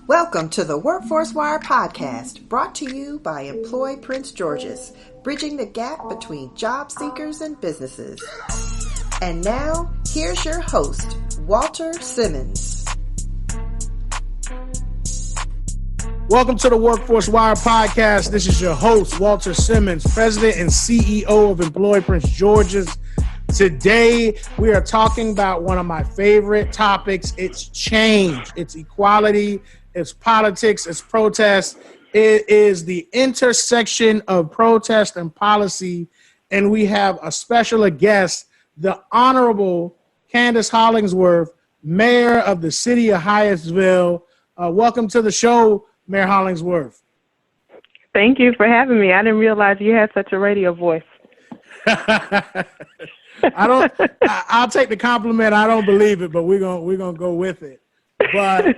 Welcome to the Workforce Wire podcast, brought to you by Employ Prince George's, bridging the gap between job seekers and businesses. And now, here's your host, Walter Simmons. Welcome to the Workforce Wire podcast. This is your host, Walter Simmons, President and CEO of Employ Prince George's. Today, we are talking about one of my favorite topics. It's change, it's equality, it's politics, it's protest. It is the intersection of protest and policy. And we have a special guest, the Honorable Candace Hollingsworth, Mayor of the City of Hyattsville. Welcome to the show, Mayor Hollingsworth. Thank you for having me. I didn't realize you had such a radio voice. I'll take the compliment. I don't believe it, but we're gonna go with it. But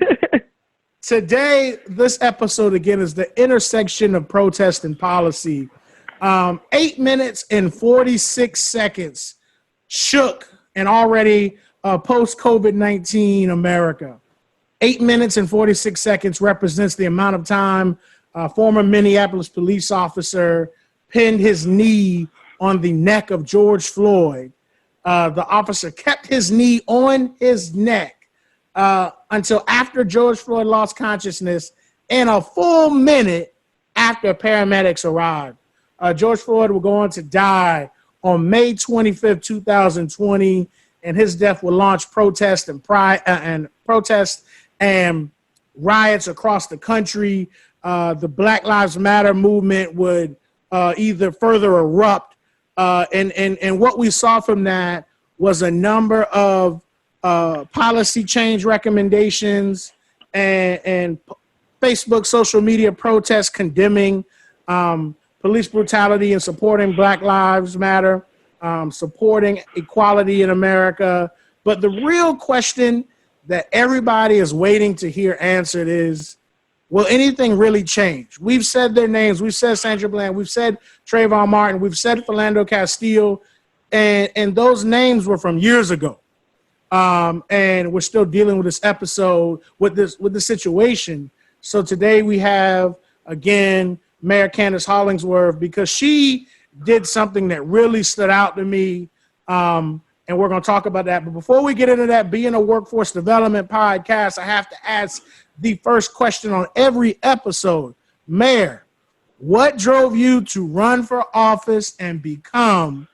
today, this episode again is the intersection of protest and policy. 8 minutes and 46 seconds shook an already post-COVID-19 America. 8 minutes and 46 seconds represents the amount of time former Minneapolis police officer pinned his knee on the neck of George Floyd. The officer kept his knee on his neck until after George Floyd lost consciousness and a full minute after paramedics arrived. George Floyd will go on to die on May 25th, 2020, and his death will launch protests and riots across the country. The Black Lives Matter movement would either further erupt. And what we saw from that was a number of policy change recommendations and Facebook social media protests condemning police brutality and supporting Black Lives Matter, supporting equality in America. But the real question that everybody is waiting to hear answered is, will anything really change? We've said their names. We've said Sandra Bland. We've said Trayvon Martin. We've said Philando Castile. And those names were from years ago. And we're still dealing with this episode, with the situation. So today we have, again, Mayor Candace Hollingsworth, because she did something that really stood out to me. And we're going to talk about that. But before we get into that, being a workforce development podcast, I have to ask the first question on every episode. Mayor, what drove you to run for office and become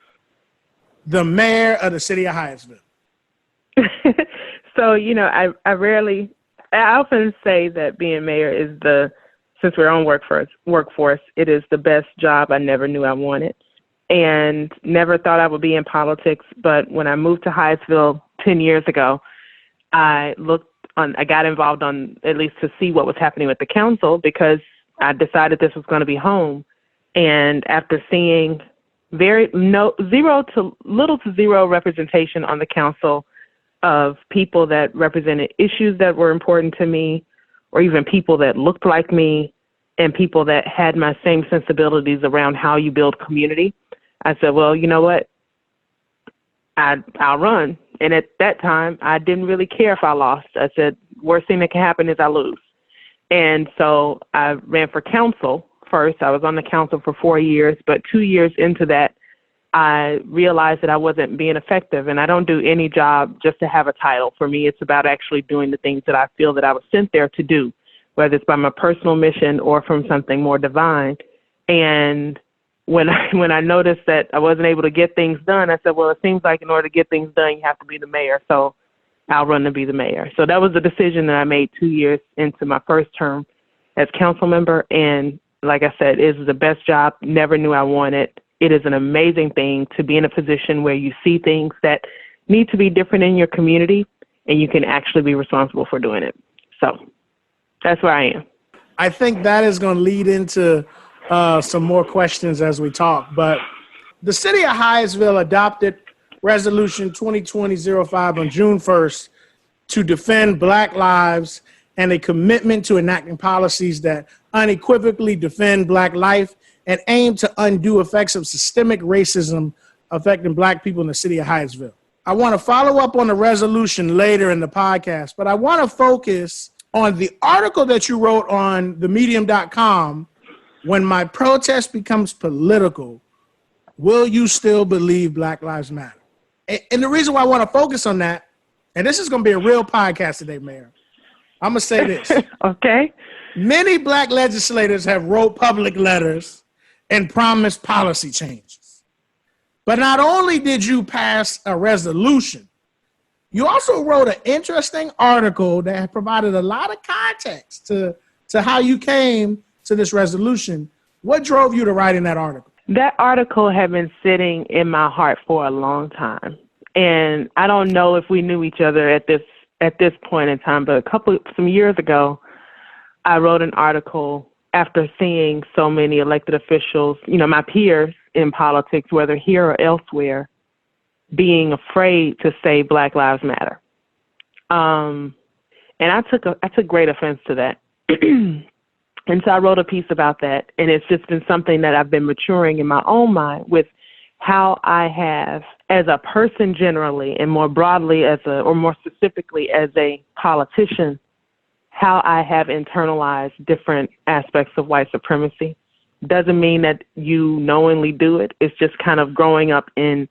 the mayor of the city of Hyattsville? So, I often say that being mayor is since we're on workforce, it is the best job I never knew I wanted and never thought I would be in politics. But when I moved to Hyattsville 10 years ago, I got involved at least to see what was happening with the council, because I decided this was going to be home. And after seeing little to zero representation on the council of people that represented issues that were important to me, or even people that looked like me and people that had my same sensibilities around how you build community, I said, well, you know what? I'll run. And at that time, I didn't really care if I lost. I said, worst thing that can happen is I lose. And so I ran for council first. I was on the council for 4 years, but 2 years into that, I realized that I wasn't being effective. And I don't do any job just to have a title. For me, it's about actually doing the things that I feel that I was sent there to do, whether it's by my personal mission or from something more divine. And when I noticed that I wasn't able to get things done, I said, well, it seems like in order to get things done, you have to be the mayor. So I'll run to be the mayor. So that was the decision that I made 2 years into my first term as council member. And like I said, it is the best job. Never knew I wanted. It is an amazing thing to be in a position where you see things that need to be different in your community and you can actually be responsible for doing it. So that's where I am. I think that is going to lead into some more questions as we talk. But the city of Hyattsville adopted Resolution 2020-05 on June 1st to defend Black lives and a commitment to enacting policies that unequivocally defend Black life and aim to undo effects of systemic racism affecting Black people in the city of Hyattsville. I want to follow up on the resolution later in the podcast, but I want to focus On the article that you wrote on themedium.com, when my protest becomes political, will you still believe Black Lives Matter? And the reason why I want to focus on that, and this is going to be a real podcast today, Mayor. I'm going to say this. Okay. Many Black legislators have wrote public letters and promised policy changes. But not only did you pass a resolution, you also wrote an interesting article that provided a lot of context to how you came to this resolution. What drove you to writing that article? That article had been sitting in my heart for a long time. And I don't know if we knew each other at this point in time, but some years ago, I wrote an article after seeing so many elected officials, my peers in politics, whether here or elsewhere, being afraid to say Black Lives Matter. And I took great offense to that. And so I wrote a piece about that. And it's just been something that I've been maturing in my own mind with how I have, as a person generally, and more broadly or more specifically as a politician, how I have internalized different aspects of white supremacy. Doesn't mean that you knowingly do it. It's just kind of growing up in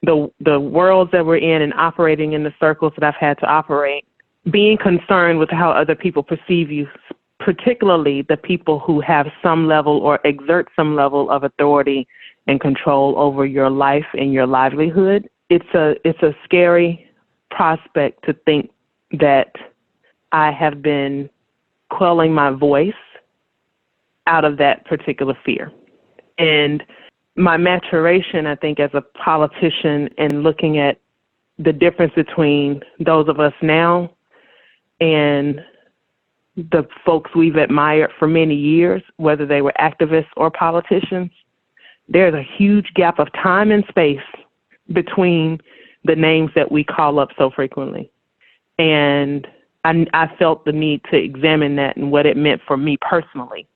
the worlds that we're in and operating in the circles that I've had to operate, being concerned with how other people perceive you, particularly the people who have some level or exert some level of authority and control over your life and your livelihood. It's a scary prospect to think that I have been quelling my voice out of that particular fear. And my maturation, I think, as a politician and looking at the difference between those of us now and the folks we've admired for many years, whether they were activists or politicians, there's a huge gap of time and space between the names that we call up so frequently. And I felt the need to examine that and what it meant for me personally.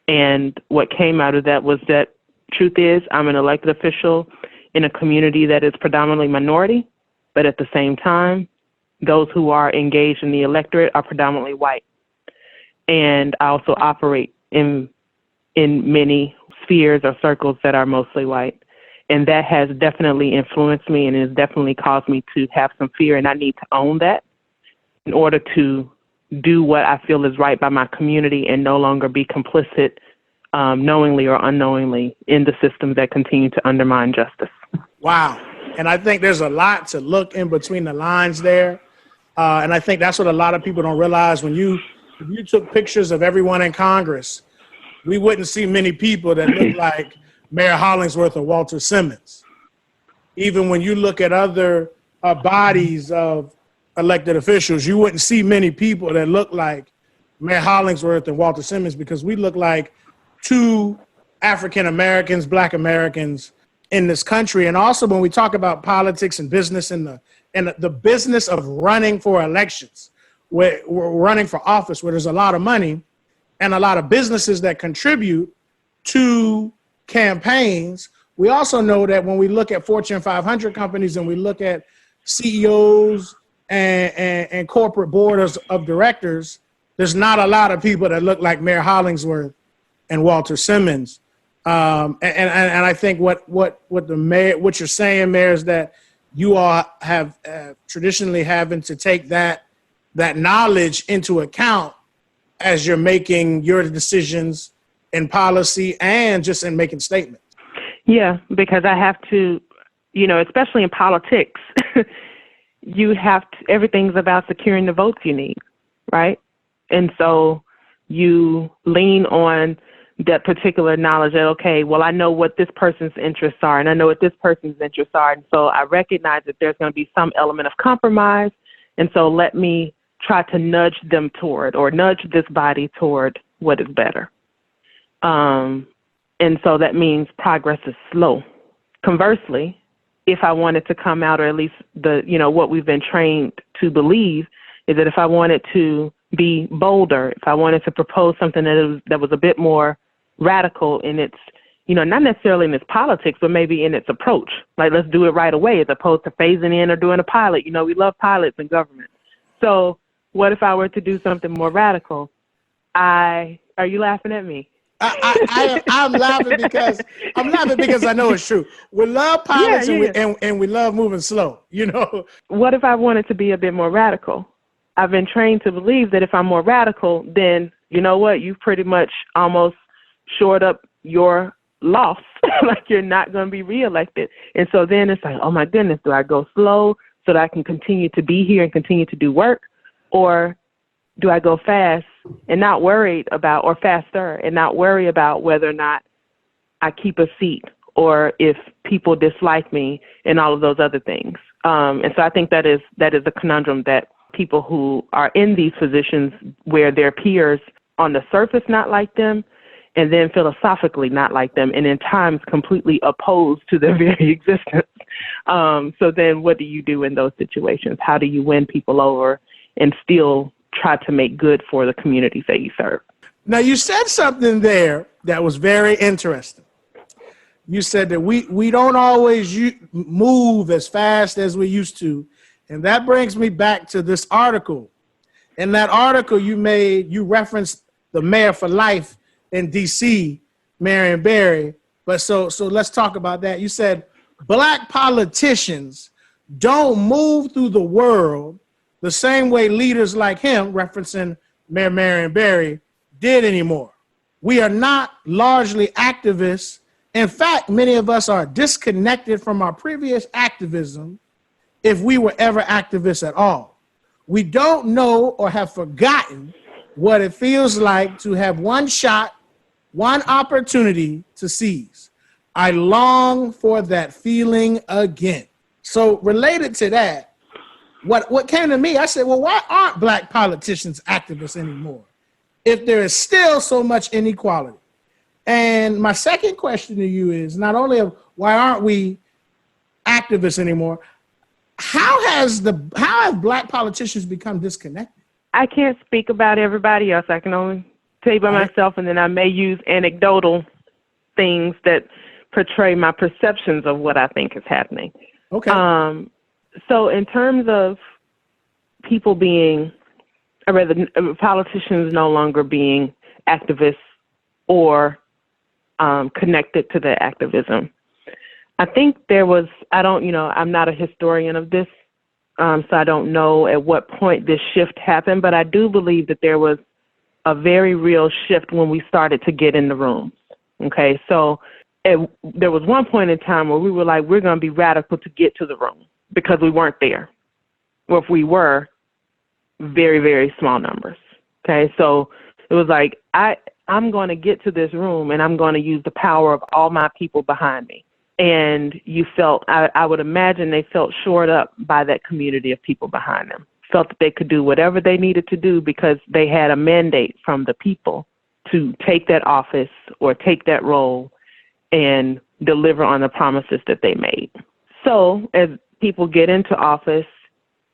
And what came out of that was that truth is I'm an elected official in a community that is predominantly minority, but at the same time, those who are engaged in the electorate are predominantly white. And I also operate in many spheres or circles that are mostly white. And that has definitely influenced me and has definitely caused me to have some fear. And I need to own that in order to do what I feel is right by my community and no longer be complicit, knowingly or unknowingly, in the systems that continue to undermine justice. Wow. And I think there's a lot to look in between the lines there. And I think that's what a lot of people don't realize. If you took pictures of everyone in Congress, we wouldn't see many people that look like Mayor Hollingsworth or Walter Simmons. Even when you look at other bodies of elected officials, you wouldn't see many people that look like Mayor Hollingsworth and Walter Simmons, because we look like two African Americans, Black Americans in this country. And also when we talk about politics and business and the business of running for elections, where we're running for office, where there's a lot of money and a lot of businesses that contribute to campaigns, we also know that when we look at Fortune 500 companies and we look at CEOs and corporate boards of directors, there's not a lot of people that look like Mayor Hollingsworth and Walter Simmons. And I think what you're saying, Mayor, is that you all have traditionally having to take that knowledge into account as you're making your decisions in policy and just in making statements. Yeah, because I have to, especially in politics, everything's about securing the votes you need, right? And so you lean on that particular knowledge that, okay, well, I know what this person's interests are and I know what this person's interests are. And so I recognize that there's going to be some element of compromise. And so let me try to nudge this body toward what is better. And so that means progress is slow. Conversely, if I wanted to come out, or at least what we've been trained to believe, is that if I wanted to be bolder, if I wanted to propose something that was a bit more radical in its, not necessarily in its politics, but maybe in its approach, like let's do it right away as opposed to phasing in or doing a pilot. We love pilots in government. So what if I were to do something more radical? Are you laughing at me? I'm laughing because I know it's true. We love pilots and we love moving slow, you know. What if I wanted to be a bit more radical? I've been trained to believe that if I'm more radical, then you know what? You've pretty much almost shored up your loss. Like you're not going to be reelected. And so then it's like, oh my goodness, do I go slow so that I can continue to be here and continue to do work? Or do I go fast and not worried about, or faster and not worry about whether or not I keep a seat or if people dislike me and all of those other things? And so I think that is a conundrum that people who are in these positions where their peers on the surface not like them and then philosophically not like them and in times completely opposed to their very existence. So then what do you do in those situations? How do you win people over and still try to make good for the communities that you serve? Now, you said something there that was very interesting. You said that we don't always move as fast as we used to. And that brings me back to this article. In that article you referenced the mayor for life in D.C., Marion Barry. But so let's talk about that. You said Black politicians don't move through the world the same way leaders like him, referencing Mayor Marion Barry, did anymore. We are not largely activists. In fact, many of us are disconnected from our previous activism, if we were ever activists at all. We don't know or have forgotten what it feels like to have one shot, one opportunity to seize. I long for that feeling again. So related to that, what came to me, I said, well, why aren't Black politicians activists anymore if there is still so much inequality? And my second question to you is not only why aren't we activists anymore, how have Black politicians become disconnected? I can't speak about everybody else. I can only tell you by myself, and then I may use anecdotal things that portray my perceptions of what I think is happening. Okay. So in terms of people being, or rather politicians no longer being activists or connected to the activism, I think there was, I'm not a historian of this, so I don't know at what point this shift happened, but I do believe that there was a very real shift when we started to get in the rooms. Okay, so there was one point in time where we were like, we're going to be radical to get to the room because we weren't there. Or if we were, very, very small numbers. Okay, so it was like, I'm going to get to this room and I'm going to use the power of all my people behind me. And you felt, I would imagine they felt shored up by that community of people behind them, felt that they could do whatever they needed to do because they had a mandate from the people to take that office or take that role and deliver on the promises that they made. So as people get into office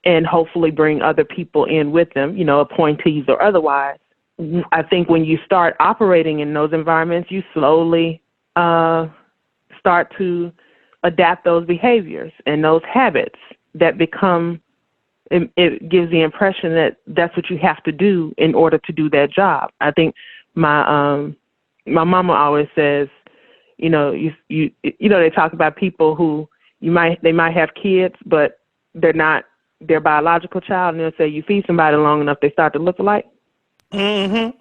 and hopefully bring other people in with them, appointees or otherwise, I think when you start operating in those environments, you slowly start to adapt those behaviors and those habits that become, it gives the impression that that's what you have to do in order to do that job. I think my mama always says, they talk about people who they might have kids, but they're not their biological child, and they'll say you feed somebody long enough, they start to look alike. Mm-hmm.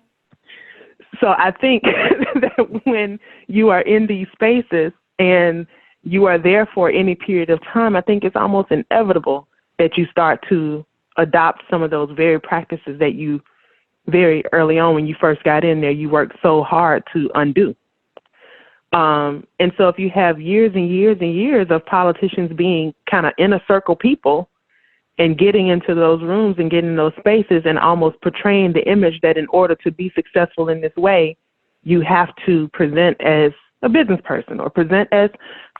So I think that when you are in these spaces and you are there for any period of time, I think it's almost inevitable that you start to adopt some of those very practices that you very early on when you first got in there, you worked so hard to undo. And so if you have years and years and years of politicians being kind of inner circle people and getting into those rooms and getting in those spaces and almost portraying the image that in order to be successful in this way, you have to present as a business person or present as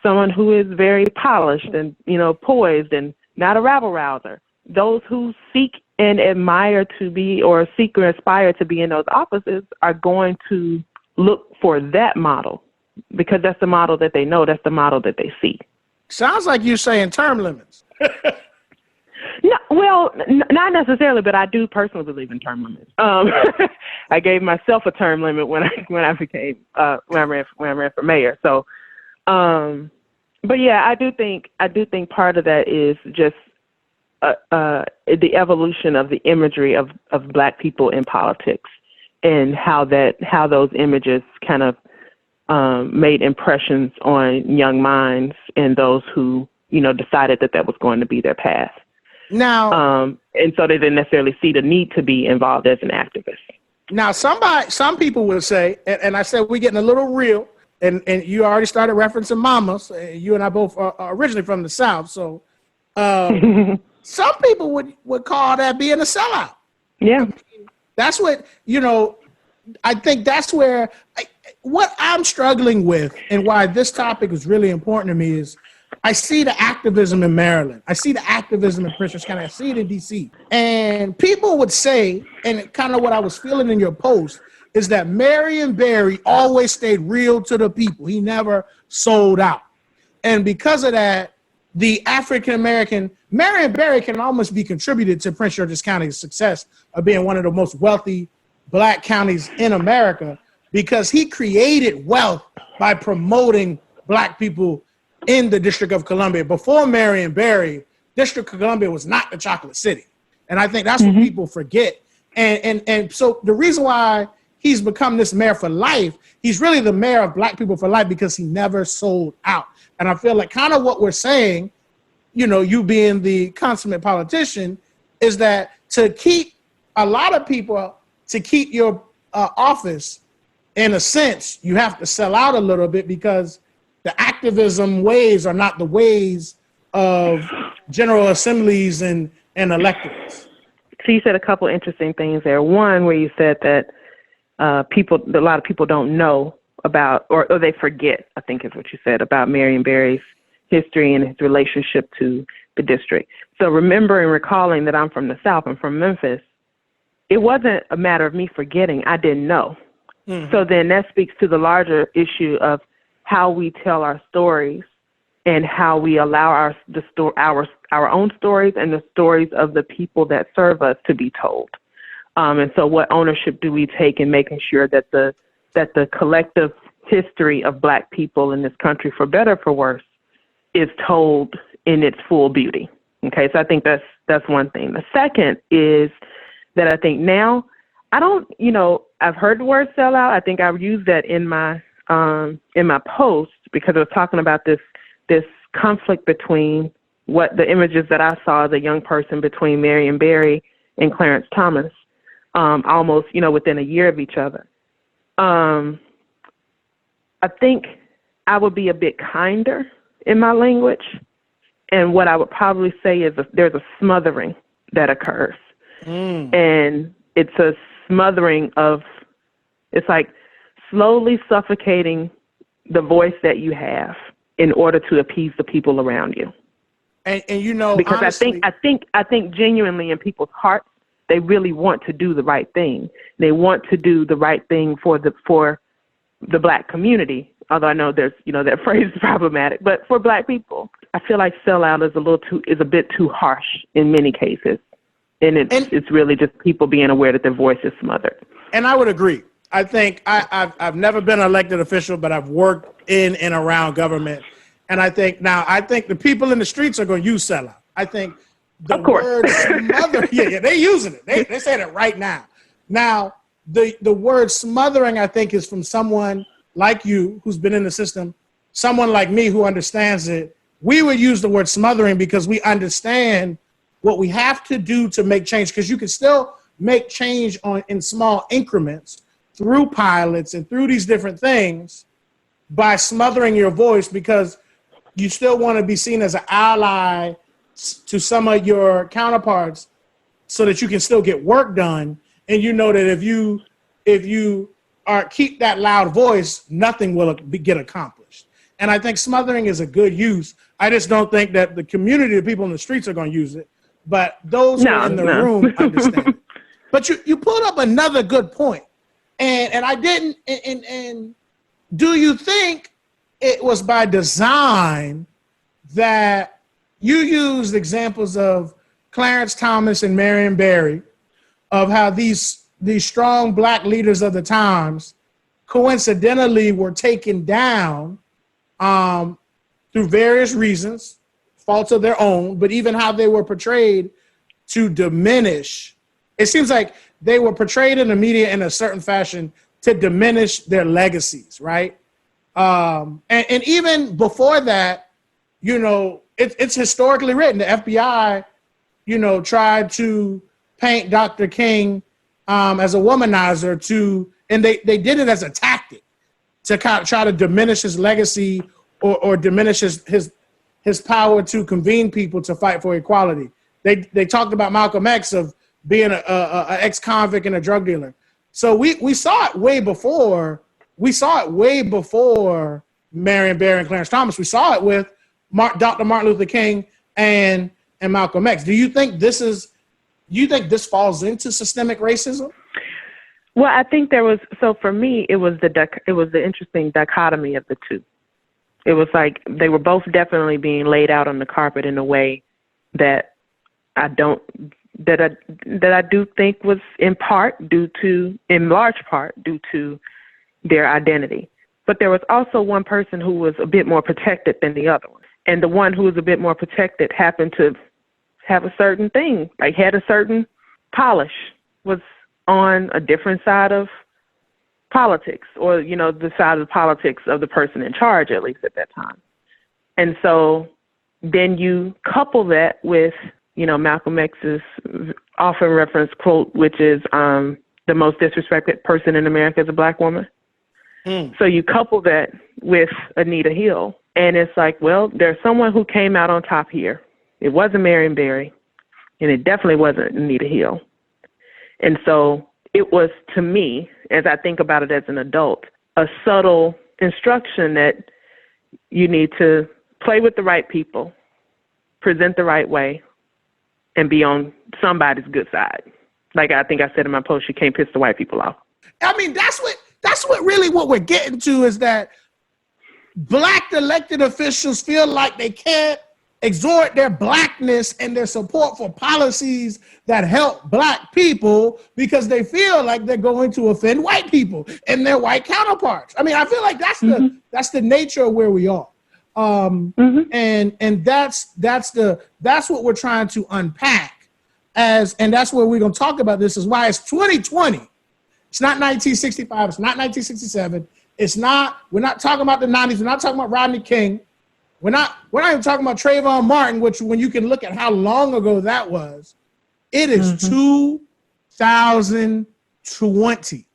someone who is very polished and, poised and not a rabble-rouser. Those who seek and admire to be or seek or aspire to be in those offices are going to look for that model because that's the model that they know, that's the model that they see. Sounds like you're saying term limits. No, well, not necessarily, but I do personally believe in term limits. I gave myself a term limit when I ran for mayor. So, but yeah, I do think part of that is just the evolution of the imagery of Black people in politics, and how those images kind of made impressions on young minds and those who decided that was going to be their path. Now, and so they didn't necessarily see the need to be involved as an activist. Now, some people will say, and I said we're getting a little real, and you already started referencing mamas. You and I both are originally from the South, so some people would call that being a sellout. Yeah, I mean, that's what I think that's where what I'm struggling with, and why this topic is really important to me is, I see the activism in Maryland. I see the activism in Prince George County. I see it in D.C. And people would say, and kind of what I was feeling in your post, is that Marion Barry always stayed real to the people. He never sold out. And because of that, the African-American, Marion Barry can almost be contributed to Prince George's County's success of being one of the most wealthy Black counties in America, because he created wealth by promoting Black people in the District of Columbia. Before Marion Barry, District of Columbia was not the chocolate city. And I think that's what people forget. And so the reason why he's become this mayor for life, he's really the mayor of Black people for life, because he never sold out. And I feel like kind of what we're saying, you being the consummate politician, is that to keep a lot of people, to keep your office, in a sense, you have to sell out a little bit, because the activism ways are not the ways of general assemblies and electeds. So you said a couple interesting things there. One, where you said that a lot of people don't know about, or they forget, I think is what you said, about Marion Barry's history and his relationship to the district. So remembering, recalling that I'm from the South, I'm from Memphis, it wasn't a matter of me forgetting, I didn't know. So then that speaks to the larger issue of how we tell our stories, and how we allow our own stories and the stories of the people that serve us to be told. And so what ownership do we take in making sure that the collective history of Black people in this country, for better or for worse, is told in its full beauty? Okay, so I think that's one thing. The second is that I think now, I've heard the word sellout. I think I've used that in my post, because I was talking about this conflict between what the images that I saw as a young person between Marion Barry and Clarence Thomas, almost, within a year of each other. I think I would be a bit kinder in my language. And what I would probably say is there's a smothering that occurs. And it's a smothering it's like slowly suffocating the voice that you have in order to appease the people around you. And because honestly, I think genuinely in people's hearts, they really want to do the right thing. They want to do the right thing for the Black community. Although I know there's, that phrase is problematic, but for Black people, I feel like sellout is a bit too harsh in many cases. And it's really just people being aware that their voice is smothered. And I would agree. I think I've never been an elected official, but I've worked in and around government. And I think the people in the streets are going to use sellout. I think the word smother, they're using it. They're saying it right now. Now, the word smothering, I think, is from someone like you who's been in the system, someone like me who understands it. We would use the word smothering because we understand what we have to do to make change, because you can still make change in small increments through pilots and through these different things by smothering your voice, because you still want to be seen as an ally to some of your counterparts so that you can still get work done. And you know that if you keep that loud voice, nothing will get accomplished. And I think smothering is a good use. I just don't think that the community, the people in the streets are going to use it, but those who are in the room understand it. But you pulled up another good point. And I didn't, and do you think it was by design that you used examples of Clarence Thomas and Marion Barry, of how these strong Black leaders of the times coincidentally were taken down through various reasons, faults of their own, but even how they were portrayed to diminish. It seems like they were portrayed in the media in a certain fashion to diminish their legacies, right? And even before that, you know, it's historically written. The FBI, you know, tried to paint Dr. King as a womanizer and they did it as a tactic to kind of try to diminish his legacy or diminish his power to convene people to fight for equality. They talked about Malcolm X of being an ex-convict and a drug dealer. So we saw it way before. We saw it way before Marion Barry and Clarence Thomas. We saw it with Dr. Martin Luther King and Malcolm X. Do you think this falls into systemic racism? Well, I think for me, it was the interesting dichotomy of the two. It was like they were both definitely being laid out on the carpet in a way that I do think was in large part due to their identity. But there was also one person who was a bit more protected than the other one. And the one who was a bit more protected happened to have a certain thing, like had a certain polish, was on a different side of politics, or, you know, the side of politics of the person in charge, at least at that time. And so then you couple that with, you know, Malcolm X's often referenced quote, which is the most disrespected person in America is a Black woman. So you couple that with Anita Hill, and it's like, well, there's someone who came out on top here. It wasn't Marion Barry, and it definitely wasn't Anita Hill. And so it was, to me, as I think about it as an adult, a subtle instruction that you need to play with the right people, present the right way, and be on somebody's good side. Like I think I said in my post, you can't piss the white people off. I mean, that's what really what we're getting to, is that Black elected officials feel like they can't exhort their Blackness and their support for policies that help Black people because they feel like they're going to offend white people and their white counterparts. I mean, I feel like that's the nature of where we are. And that's what we're trying to unpack and that's where we're going to talk about this, is why it's 2020. It's not 1965. It's not 1967. We're not talking about the 90s. We're not talking about Rodney King. We're not even talking about Trayvon Martin, which, when you can look at how long ago that was, it is 2020.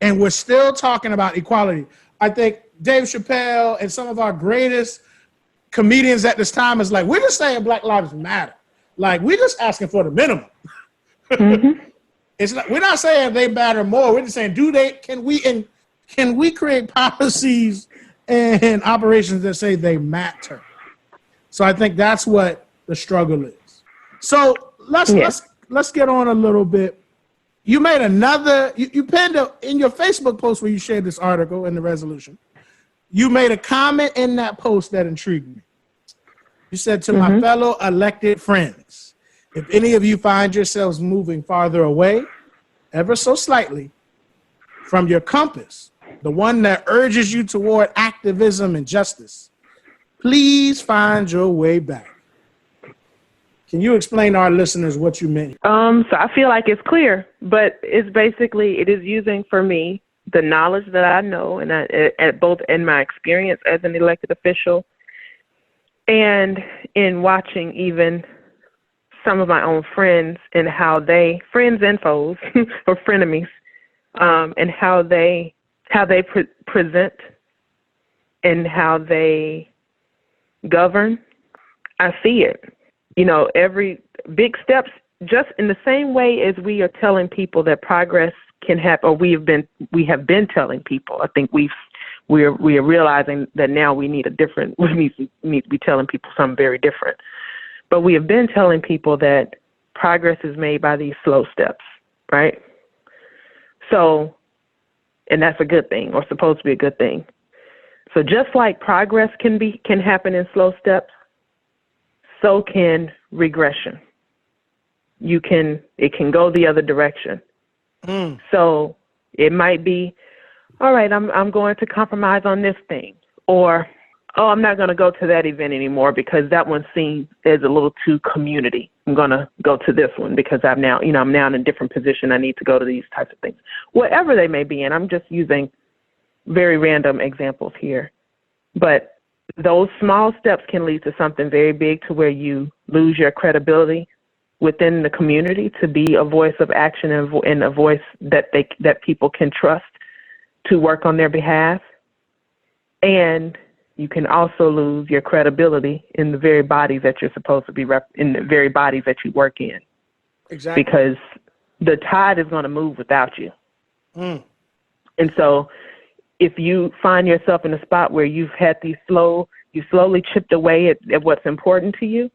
And we're still talking about equality. I think Dave Chappelle and some of our greatest comedians at this time is like, we're just saying Black Lives Matter. Like, we're just asking for the minimum. We're not saying they matter more. We're just saying, can we create policies and operations that say they matter? So I think that's what the struggle is. So let's get on a little bit. You made you penned in your Facebook post where you shared this article in the resolution. You made a comment in that post that intrigued me. You said, to my fellow elected friends, if any of you find yourselves moving farther away, ever so slightly, from your compass, the one that urges you toward activism and justice, please find your way back. Can you explain to our listeners what you meant? So I feel like it's clear, but it is using, for me, the knowledge that I know, and at both in my experience as an elected official and in watching even some of my own friends and friends and foes or frenemies, and how they present and how they govern. I see it. You know, every big steps, just in the same way as we are telling people that progress can happen, or we have been telling people. I think we are realizing that now we need to be telling people something very different. But we have been telling people that progress is made by these slow steps, right? So, and that's a good thing, or supposed to be a good thing. So just like progress can happen in slow steps, so can regression. it can go the other direction. So it might be, all right, I'm going to compromise on this thing, or, oh, I'm not going to go to that event anymore because that one seems as a little too community. I'm going to go to this one because I'm now in a different position. I need to go to these types of things, whatever they may be. And I'm just using very random examples here, but those small steps can lead to something very big, to where you lose your credibility within the community to be a voice of action and a voice that people can trust to work on their behalf. And you can also lose your credibility in the very bodies that you're supposed to be in the very bodies that you work in. Exactly. Because the tide is going to move without you. And so if you find yourself in a spot where you've had you slowly chipped away at what's important to you,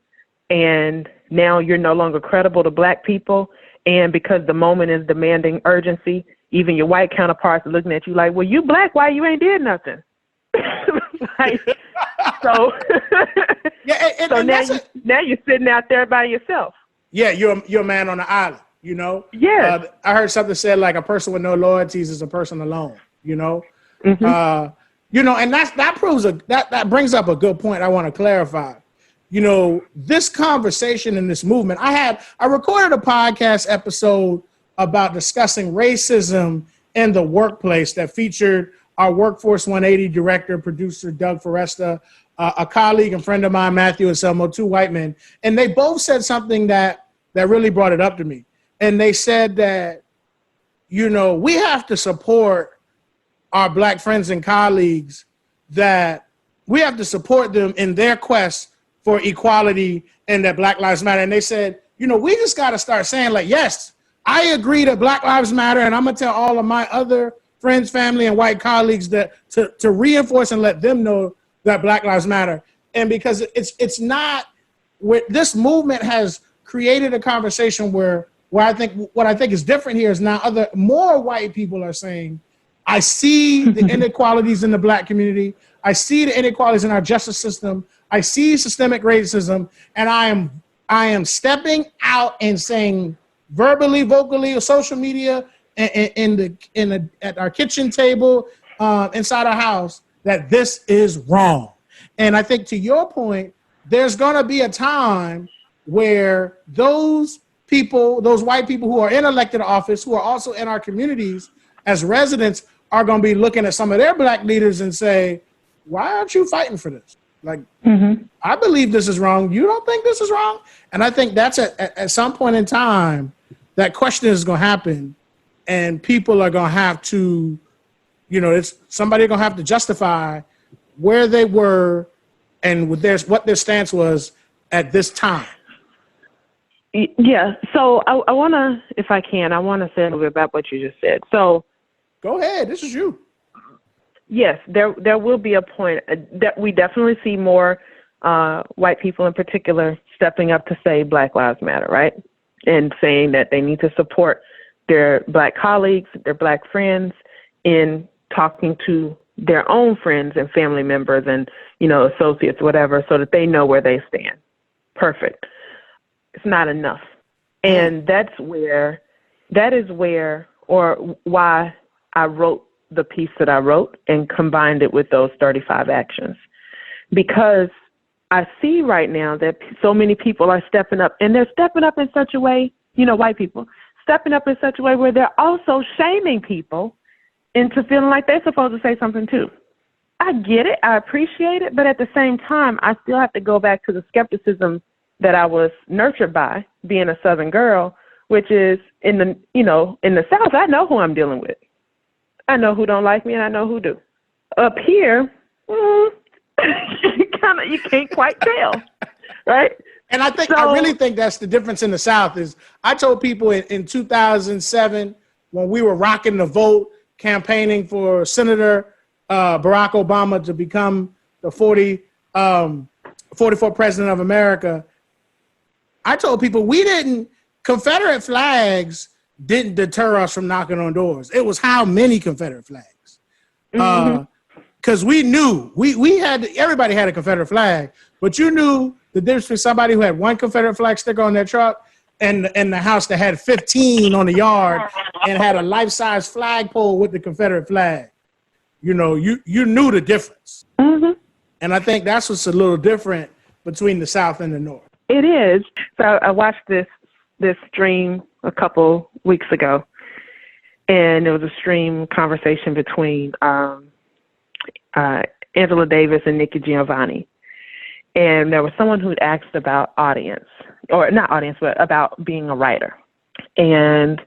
and now you're no longer credible to Black people, and because the moment is demanding urgency, even your white counterparts are looking at you like, well, you Black, why you ain't did nothing? So now you're sitting out there by yourself. Yeah, you're a man on the island, you know? Yeah. I heard something said like a person with no loyalties is a person alone, you know? And that brings up a good point I want to clarify. You know, this conversation and this movement, I recorded a podcast episode about discussing racism in the workplace that featured our Workforce 180 director, producer, Doug Foresta, a colleague and friend of mine, Matthew and Selmo, two white men. And they both said something that really brought it up to me. And they said that, you know, we have to support our Black friends and colleagues, that we have to support them in their quest for equality and that Black Lives Matter. And they said, you know, we just got to start saying, like, yes, I agree that Black Lives Matter. And I'm going to tell all of my other friends, family, and white colleagues that to reinforce and let them know that Black Lives Matter. And because it's not, this movement has created a conversation where what I think is different here is now more white people are saying, I see the inequalities in the Black community. I see the inequalities in our justice system. I see systemic racism, and I am stepping out and saying verbally, vocally, or social media, at our kitchen table, inside our house, that this is wrong. And I think, to your point, there's going to be a time where those white people who are in elected office, who are also in our communities as residents, are going to be looking at some of their Black leaders and say, why aren't you fighting for this? Like, I believe this is wrong. You don't think this is wrong? And I think that's at some point in time, that question is going to happen, and people are going to have to, you know, somebody going to have to justify where they were and what their stance was at this time. Yeah. So I want to, if I can, I want to say a little bit about what you just said. So go ahead. This is you. Yes, there will be a point that we definitely see more white people in particular stepping up to say Black Lives Matter, right? And saying that they need to support their Black colleagues, their Black friends, in talking to their own friends and family members and, you know, associates, whatever, so that they know where they stand. Perfect. It's not enough. And that is where why I wrote the piece that I wrote and combined it with those 35 actions. Because I see right now that so many people are stepping up, and they're stepping up in such a way, you know, white people, stepping up in such a way where they're also shaming people into feeling like they're supposed to say something too. I get it. I appreciate it. But at the same time, I still have to go back to the skepticism that I was nurtured by being a Southern girl, which is in the South, I know who I'm dealing with. I know who don't like me, and I know who do. Up here, you can't quite tell, right? And I really think that's the difference in the South. Is I told people in 2007, when we were rocking the vote, campaigning for Senator Barack Obama to become the 44th president of America, I told people Confederate flags didn't deter us from knocking on doors. It was how many Confederate flags. Because we knew, everybody had a Confederate flag, but you knew the difference between somebody who had one Confederate flag sticker on their truck and the house that had 15 on the yard and had a life-size flagpole with the Confederate flag. You know, you knew the difference. Mm-hmm. And I think that's what's a little different between the South and the North. It is. So I watched this stream a couple weeks ago, and it was a stream conversation between Angela Davis and Nikki Giovanni. And there was someone who'd asked about audience, or not audience, but about being a writer. And,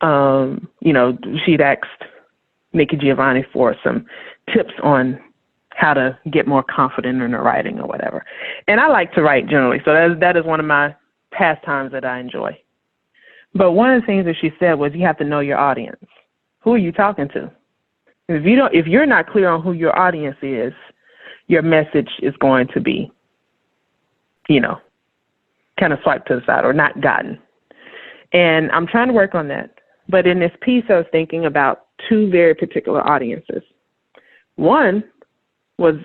you know, she'd asked Nikki Giovanni for some tips on how to get more confident in her writing or whatever. And I like to write generally, so that is one of my pastimes that I enjoy. But one of the things that she said was you have to know your audience. Who are you talking to? If you're not clear on who your audience is, your message is going to be, you know, kind of swiped to the side or not gotten. And I'm trying to work on that. But in this piece, I was thinking about two very particular audiences. One was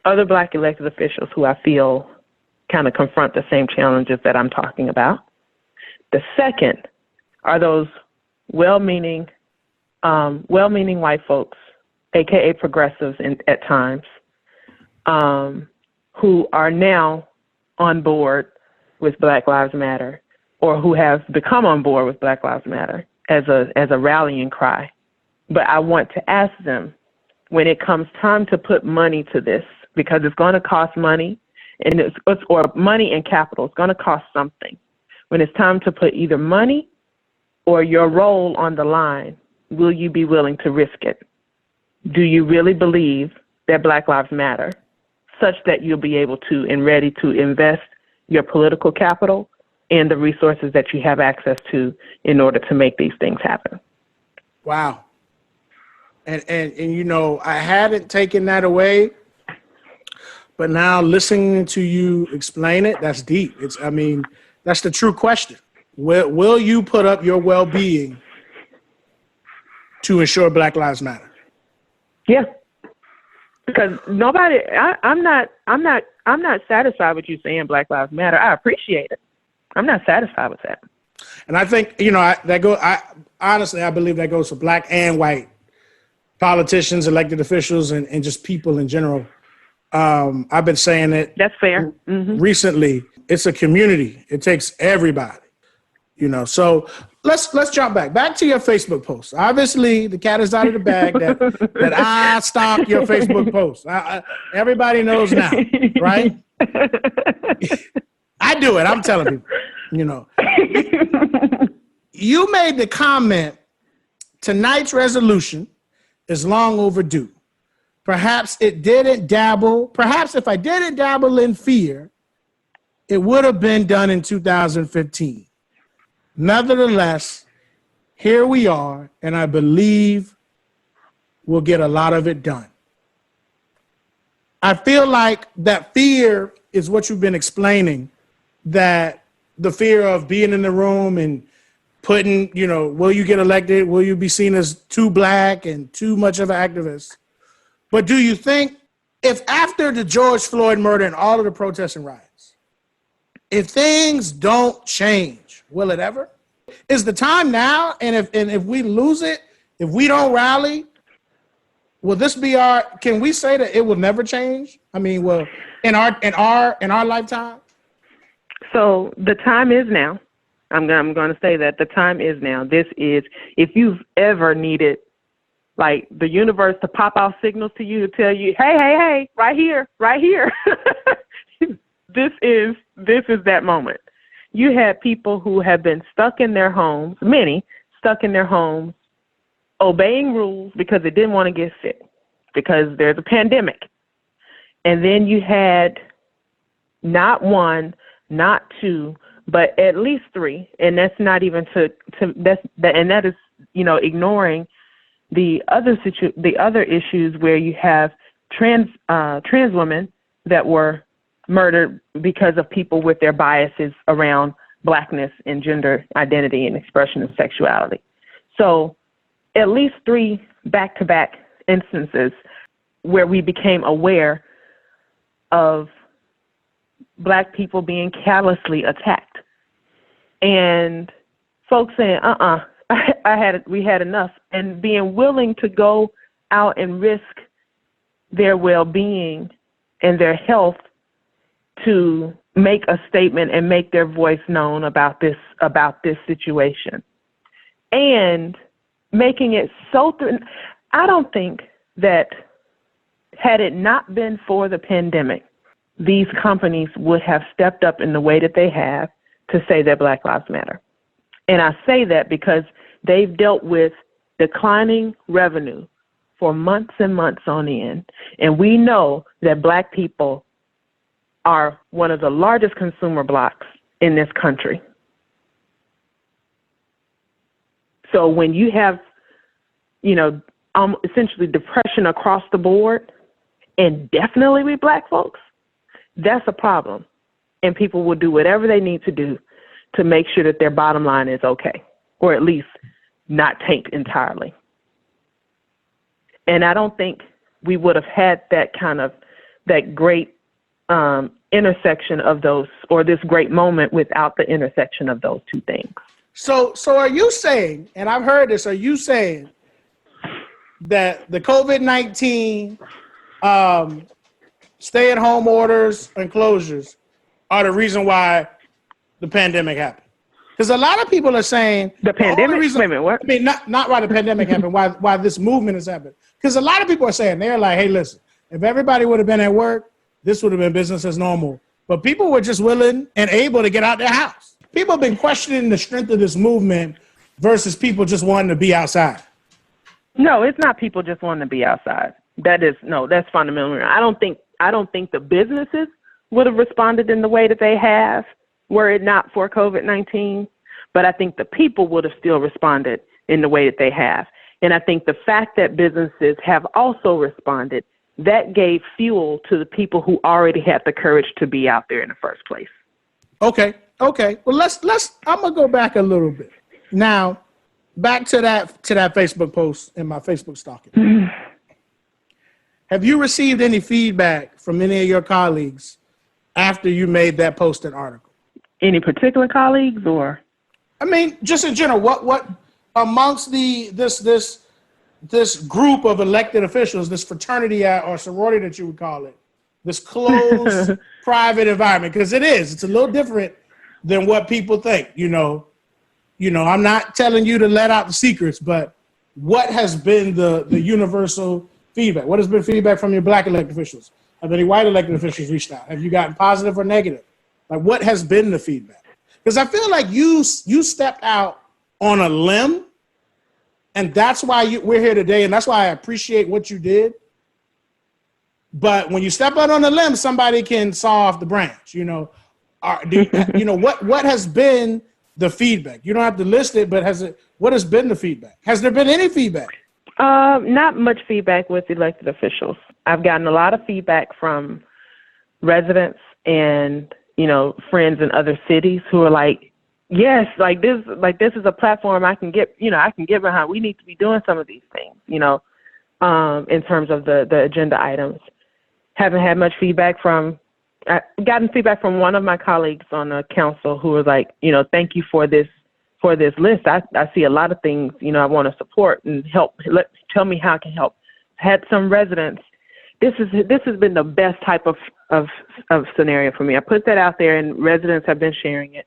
other Black elected officials who I feel kind of confront the same challenges that I'm talking about. The second are those well-meaning white folks, AKA progressives at times, who are now on board with Black Lives Matter, or who have become on board with Black Lives Matter as a rallying cry. But I want to ask them, when it comes time to put money to this, because it's going to cost money, and or money and capital, it's going to cost something. When it's time to put either money or your role on the line, will you be willing to risk it? Do you really believe that Black Lives Matter, such that you'll be able to and ready to invest your political capital and the resources that you have access to in order to make these things happen? Wow. And you know, I hadn't taken that away, but now listening to you explain it, that's deep. That's the true question. Will you put up your well-being to ensure Black Lives Matter? Yeah. Because I'm not satisfied with you saying Black Lives Matter. I appreciate it. I'm not satisfied with that. And I think, you know, I believe that goes for Black and white politicians, elected officials, and just people in general. I've been saying it. That's fair. Mm-hmm. Recently. It's a community. It takes everybody, you know. So let's jump back to your Facebook post. Obviously, the cat is out of the bag that I stalk your Facebook post. Everybody knows now, right? I do it. I'm telling people, you know. You made the comment, tonight's resolution is long overdue. Perhaps if I didn't dabble in fear, it would have been done in 2015. Nevertheless, here we are, and I believe we'll get a lot of it done. I feel like that fear is what you've been explaining, that the fear of being in the room and putting, you know, will you get elected? Will you be seen as too Black and too much of an activist? But do you think if after the George Floyd murder and all of the protests and riots, if things don't change, will it ever? Is the time now? And if we lose it, if we don't rally, will this be can we say that it will never change? I mean, well, in our lifetime? So the time is now. I'm going to say that the time is now. This is, if you've ever needed like the universe to pop out signals to you to tell you, hey, right here. This is that moment. You had people who have been stuck in their homes, many stuck in their homes, obeying rules because they didn't want to get sick, because there's a pandemic. And then you had not one, not two, but at least three, and that's not even and that is, you know, ignoring the other issues where you have trans women that were murdered because of people with their biases around Blackness and gender identity and expression of sexuality. So at least three back-to-back instances where we became aware of Black people being callously attacked. and folks saying, we had enough, and being willing to go out and risk their well-being and their health to make a statement and make their voice known about this situation, and making it so. I don't think that had it not been for the pandemic, these companies would have stepped up in the way that they have to say that Black Lives Matter. And I say that because they've dealt with declining revenue for months and months on end. And we know that Black people are one of the largest consumer blocks in this country. So when you have, essentially depression across the board, and definitely with Black folks, that's a problem. And people will do whatever they need to do to make sure that their bottom line is okay, or at least not tanked entirely. And I don't think we would have had that great intersection of those, or this great moment, without the intersection of those two things. So are you saying, and I've heard this, are you saying that the COVID-19 stay-at-home orders and closures are the reason why the pandemic happened? Because a lot of people are saying the pandemic. Wait a minute, what? I mean, not why the pandemic happened, why this movement has happened. Because a lot of people are saying, they're like, hey, listen, if everybody would have been at work, this would have been business as normal. But people were just willing and able to get out their house. People have been questioning the strength of this movement versus people just wanting to be outside. No, it's not people just wanting to be outside. That's fundamental. I don't think the businesses would have responded in the way that they have were it not for COVID-19. But I think the people would have still responded in the way that they have. And I think the fact that businesses have also responded, that gave fuel to the people who already had the courage to be out there in the first place. Okay. Well, let's. I'm gonna go back a little bit now. Back to that Facebook post in my Facebook stalking. Have you received any feedback from any of your colleagues after you made that post and article? Any particular colleagues, or? I mean, just in general, what amongst this group of elected officials, this fraternity or sorority that you would call it, this closed private environment, because it's a little different than what people think. I'm not telling you to let out the secrets, but what has been the universal feedback? What has been feedback from your Black elected officials? Have any white elected officials reached out? Have you gotten positive or negative? Like, what has been the feedback? Because I feel like you stepped out on a limb, and that's why we're here today, and that's why I appreciate what you did. But when you step out on a limb, somebody can saw off the branch. What has been the feedback? You don't have to list it, but what has been the feedback? Has there been any feedback? Not much feedback with elected officials. I've gotten a lot of feedback from residents and, friends in other cities who are like, yes, this is a platform I can get behind. We need to be doing some of these things, in terms of the agenda items. Haven't had much feedback I've gotten feedback from one of my colleagues on the council who was like, thank you for this list. I see a lot of things, I want to support and help. Tell me how I can help. Had some residents. This has been the best type of scenario for me. I put that out there, and residents have been sharing it.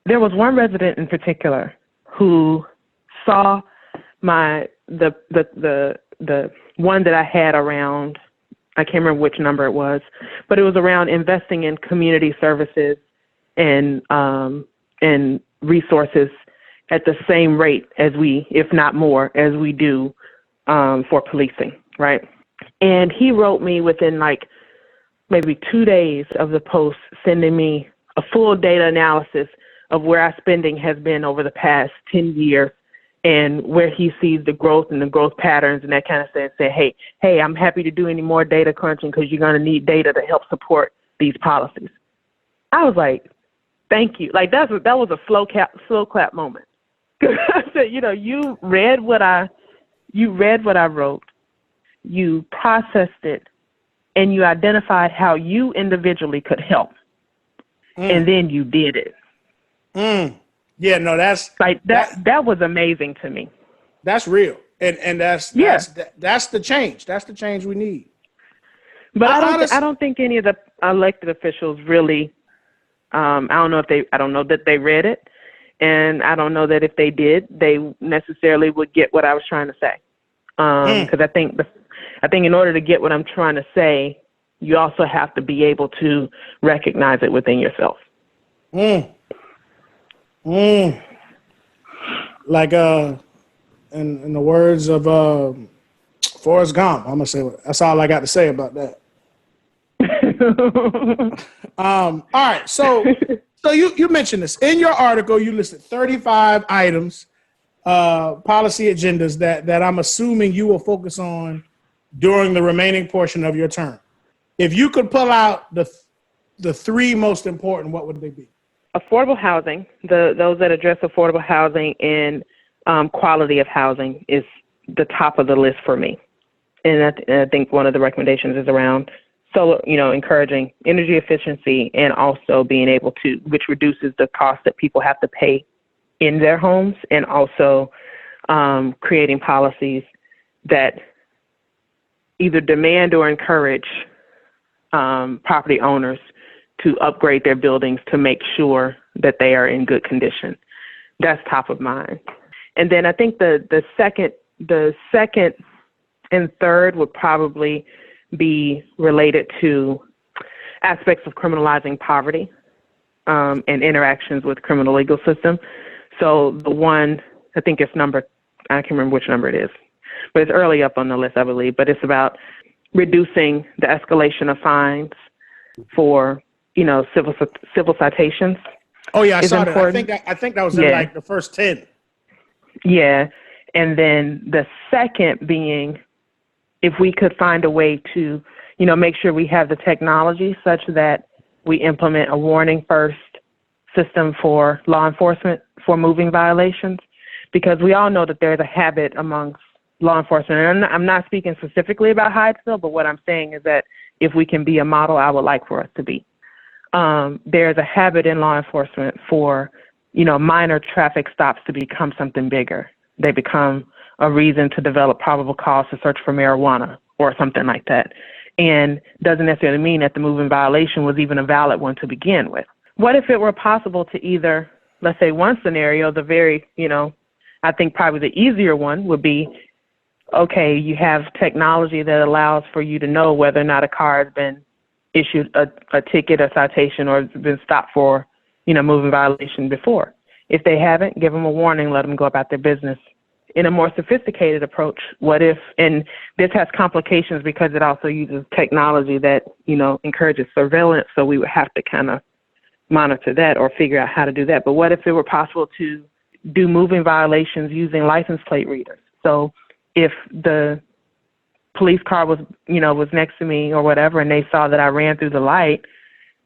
There was one resident in particular who saw the one that I had around. I can't remember which number it was, but it was around investing in community services and resources at the same rate as if not more, as we do for policing, right? And he wrote me within maybe 2 days of the post, sending me a full data analysis of where our spending has been over the past 10 years and where he sees the growth and the growth patterns and that kind of stuff. Say, hey, I'm happy to do any more data crunching because you're going to need data to help support these policies. I was like, thank you. That was a slow clap moment. I said, you read what I wrote, you processed it, and you identified how you individually could help, and then you did it. Yeah, no, that's like that was amazing to me. That's real. And that's the change. That's the change we need. But I don't think any of the elected officials really, I don't know that they read it, and I don't know that if they did, they necessarily would get what I was trying to say. Because I think in order to get what I'm trying to say, you also have to be able to recognize it within yourself. Like in the words of Forrest Gump, I'm gonna say that's all I got to say about that. All right, so you mentioned this in your article. You listed 35 items, policy agendas that I'm assuming you will focus on during the remaining portion of your term. If you could pull out the three most important, what would they be? Affordable housing, those that address affordable housing and quality of housing is the top of the list for me. And I think one of the recommendations is around solar, encouraging energy efficiency and also being able to, which reduces the cost that people have to pay in their homes, and also creating policies that either demand or encourage property owners to upgrade their buildings to make sure that they are in good condition. That's top of mind. And then I think the second and third would probably be related to aspects of criminalizing poverty and interactions with criminal legal system. So the one, I think it's I can't remember which number it is, but it's early up on the list, I believe, but it's about reducing the escalation of fines for civil citations. Oh yeah, I saw that. I think that was in like the first 10. Yeah, and then the second being, if we could find a way to, make sure we have the technology such that we implement a warning first system for law enforcement for moving violations, because we all know that there's a habit amongst law enforcement. And I'm not speaking specifically about Hyattsville, but what I'm saying is that if we can be a model, I would like for us to be. There's a habit in law enforcement for, minor traffic stops to become something bigger. They become a reason to develop probable cause to search for marijuana or something like that. And doesn't necessarily mean that the moving violation was even a valid one to begin with. What if it were possible to either, let's say one scenario, the very, I think probably the easier one would be, okay, you have technology that allows for you to know whether or not a car has been issued a ticket, a citation, or been stopped for, moving violation before. If they haven't, give them a warning, let them go about their business. In a more sophisticated approach, what if, and this has complications because it also uses technology that, encourages surveillance, so we would have to kind of monitor that or figure out how to do that. But what if it were possible to do moving violations using license plate readers? So if the police car was next to me or whatever, and they saw that I ran through the light,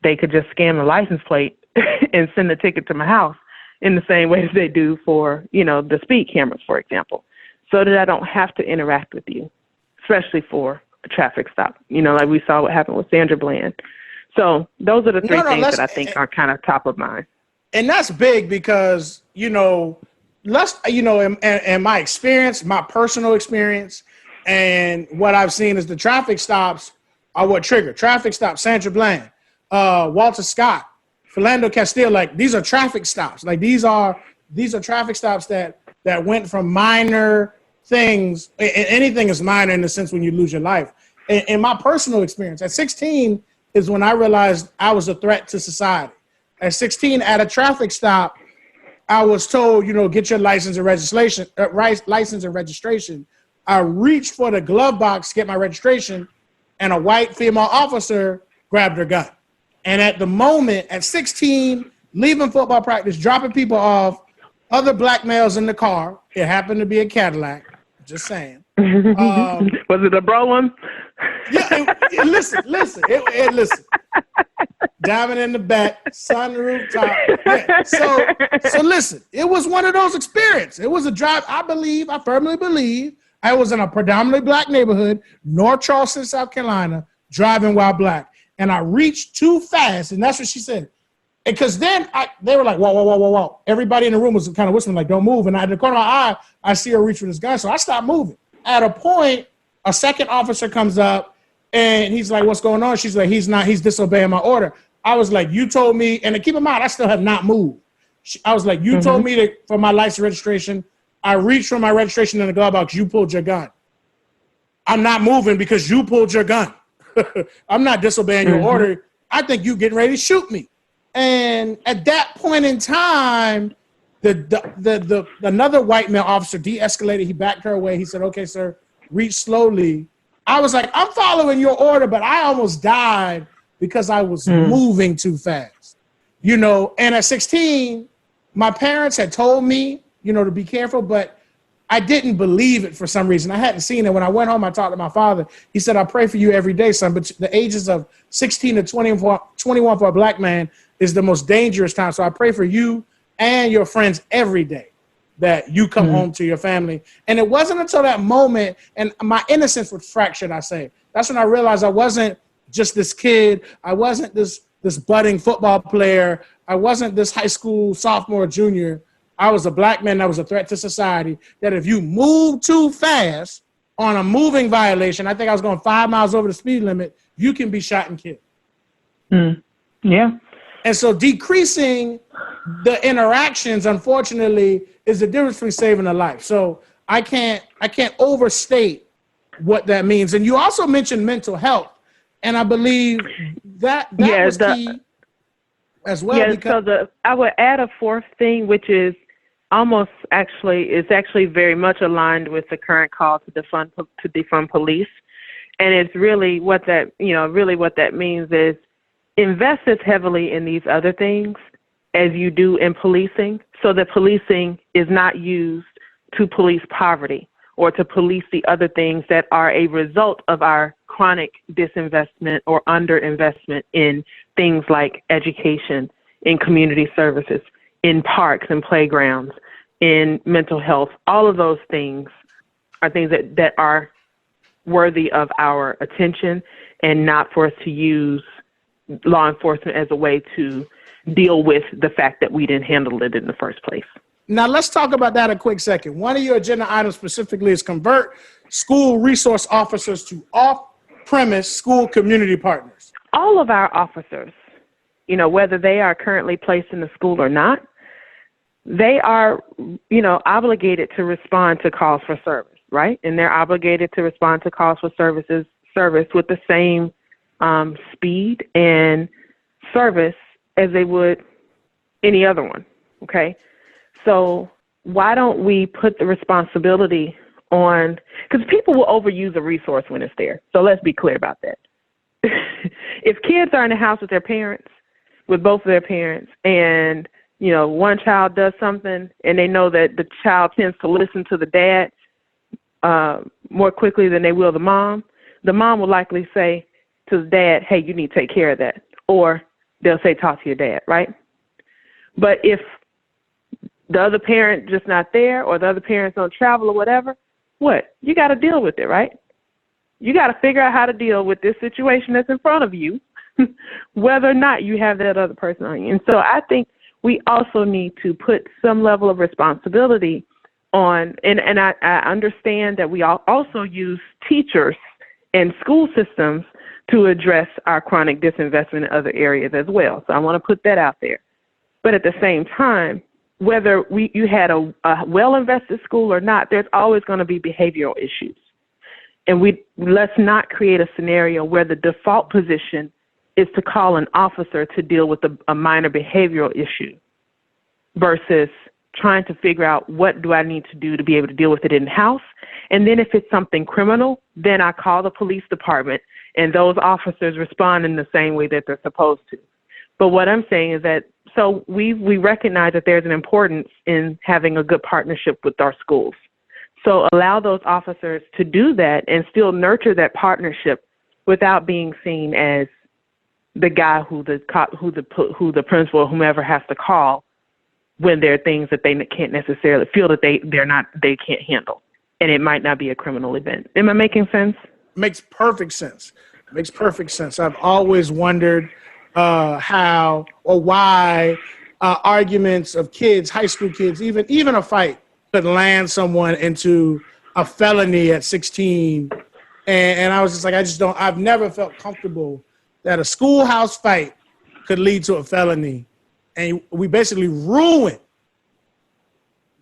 they could just scan the license plate and send the ticket to my house in the same way as they do for, the speed cameras, for example, so that I don't have to interact with you, especially for a traffic stop, like we saw what happened with Sandra Bland. So those are the three things that I think are kind of top of mind. And that's big because, in my experience, my personal experience, and what I've seen is the traffic stops are what trigger. Traffic stops, Sandra Bland, Walter Scott, Philando Castile, like these are traffic stops. Like these are traffic stops that went from minor things, and anything is minor in the sense when you lose your life. In my personal experience, at 16 is when I realized I was a threat to society. At 16, at a traffic stop, I was told, get your license and registration. I reached for the glove box to get my registration, and a white female officer grabbed her gun. And at the moment, at 16, leaving football practice, dropping people off, other black males in the car. It happened to be a Cadillac. Just saying. Was it a bro one? Yeah. Listen. Diamond in the back, sunroof top. Yeah. So listen. It was one of those experiences. It was a drive. I firmly believe, I was in a predominantly black neighborhood, North Charleston, South Carolina, driving while black. And I reached too fast, and that's what she said. Because then they were like, whoa, whoa, whoa, whoa, whoa. Everybody in the room was kind of whispering, like, don't move. And at the corner of my eye, I see her reach for this gun. So I stopped moving. At a point, a second officer comes up and he's like, what's going on? She's like, he's disobeying my order. I was like, you told me, and to keep in mind, I still have not moved. I was like, you told me for my license registration. I reached for my registration in the glove box. You pulled your gun. I'm not moving because you pulled your gun. I'm not disobeying your order. I think you getting ready to shoot me. And at that point in time, the another white male officer de-escalated. He backed her away. He said, okay, sir, reach slowly. I was like, I'm following your order, but I almost died because I was moving too fast. You know, and at 16, my parents had told me, you know, to be careful, but I didn't believe it for some reason. I hadn't seen it. When I went home, I talked to my father. He said, I pray for you every day, son, but the ages of 16 to 21 for a black man is the most dangerous time. So I pray for you and your friends every day that you come home to your family. And it wasn't until that moment, and my innocence was fractured, I say. That's when I realized I wasn't just this kid. I wasn't this budding football player. I wasn't this high school sophomore, junior. I was a black man that was a threat to society, that if you move too fast on a moving violation, I think I was going 5 miles over the speed limit, you can be shot and killed. Yeah. And so decreasing the interactions, unfortunately, is the difference between saving a life. So I can't overstate what that means. And you also mentioned mental health. And I believe that was key as well. Yeah, so I would add a fourth thing, which is actually very much aligned with the current call to defund police. And it's really what that means is invest as heavily in these other things as you do in policing, so that policing is not used to police poverty or to police the other things that are a result of our chronic disinvestment or underinvestment in things like education, in community services, in parks and playgrounds, in mental health. All of those things are things that are worthy of our attention, and not for us to use law enforcement as a way to deal with the fact that we didn't handle it in the first place. Now, let's talk about that a quick second. One of your agenda items specifically is convert school resource officers to off-premise school community partners. All of our officers, whether they are currently placed in the school or not, they are, obligated to respond to calls for service, right? And they're obligated to respond to calls for service with the same speed and service as they would any other one, okay? So why don't we put the responsibility on, because people will overuse a resource when it's there. So let's be clear about that. If kids are in the house with their parents, with both of their parents, and, one child does something and they know that the child tends to listen to the dad more quickly than they will the mom will likely say to the dad, hey, you need to take care of that. Or they'll say, talk to your dad, right? But if the other parent just not there, or the other parent's on travel or whatever, what? You got to deal with it, right? You got to figure out how to deal with this situation that's in front of you, whether or not you have that other person on you. And so I think we also need to put some level of responsibility on, and I understand that we also use teachers and school systems to address our chronic disinvestment in other areas as well. So I want to put that out there. But at the same time, whether you had a well-invested school or not, there's always going to be behavioral issues. And let's not create a scenario where the default position is to call an officer to deal with a minor behavioral issue versus trying to figure out what do I need to do to be able to deal with it in-house. And then if it's something criminal, then I call the police department and those officers respond in the same way that they're supposed to. But what I'm saying is that, so we recognize that there's an importance in having a good partnership with our schools. So allow those officers to do that and still nurture that partnership without being seen as the guy who the principal or whomever has to call when there are things that they can't necessarily feel that they can't handle, and it might not be a criminal event. Am I making sense? Makes perfect sense. Makes perfect sense. I've always wondered how or why arguments of kids, high school kids, even a fight could land someone into a felony at 16. And I was just like, I've never felt comfortable that a schoolhouse fight could lead to a felony. And we basically ruined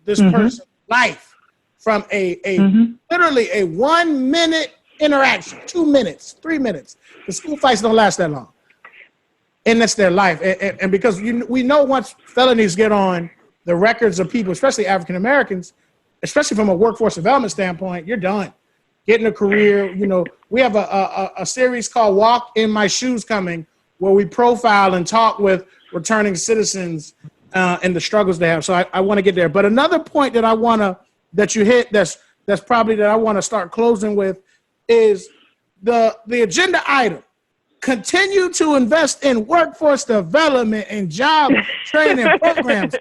this person's life from literally a 1 minute interaction, 2 minutes, 3 minutes. The school fights don't last that long. And that's their life. And because we know once felonies get on the records of people, especially African Americans, especially from a workforce development standpoint, you're done. Getting a career, we have a series called Walk in My Shoes coming, where we profile and talk with returning citizens and the struggles they have. So I want to get there. But another point that you hit that's probably that I want to start closing with is the agenda item. Continue to invest in workforce development and job training programs